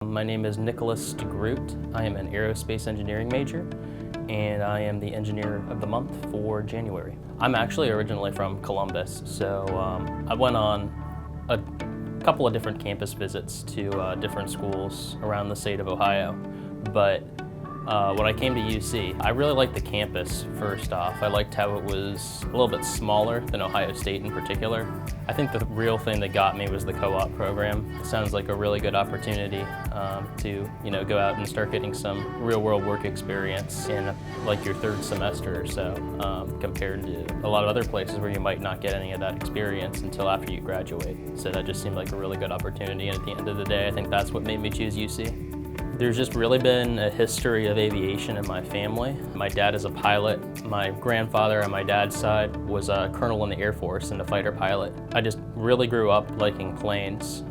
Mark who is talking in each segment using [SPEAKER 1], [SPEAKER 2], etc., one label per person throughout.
[SPEAKER 1] My name is Nicholas DeGroote. I am an aerospace engineering major, and I am the engineer of the month for January. I'm actually originally from Columbus, so I went on a couple of different campus visits to different schools around the state of Ohio. But when I came to UC, I really liked the campus first off. I liked how it was a little bit smaller than Ohio State in particular. I think the real thing that got me was the co-op program. It sounds like a really good opportunity to go out and start getting some real-world work experience in like your third semester or so, compared to a lot of other places where you might not get any of that experience until after you graduate. So that just seemed like a really good opportunity, and at the end of the day, I think that's what made me choose UC. There's just really been a history of aviation in my family. My dad is a pilot. My grandfather on my dad's side was a colonel in the Air Force and a fighter pilot. I just really grew up liking planes.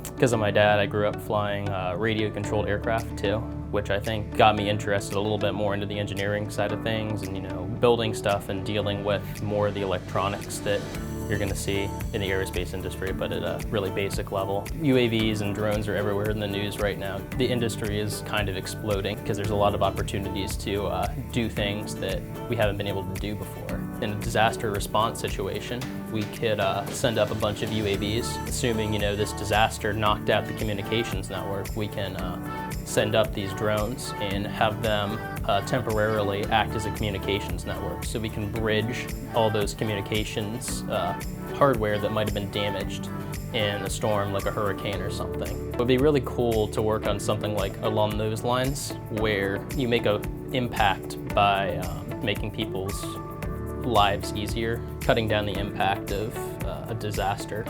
[SPEAKER 1] Because of my dad, I grew up flying radio-controlled aircraft too, which I think got me interested a little bit more into the engineering side of things and building stuff and dealing with more of the electronics that you're going to see in the aerospace industry, but at a really basic level. UAVs and drones are everywhere in the news right now. The industry is kind of exploding because there's a lot of opportunities to do things that we haven't been able to do before. In a disaster response situation, we could send up a bunch of UAVs, assuming this disaster knocked out the communications network. We can send up these drones and have them temporarily act as a communications network, so we can bridge all those communications hardware that might have been damaged in a storm like a hurricane or something. It would be really cool to work on something like along those lines, where you make an impact by making people's lives easier, cutting down the impact of a disaster.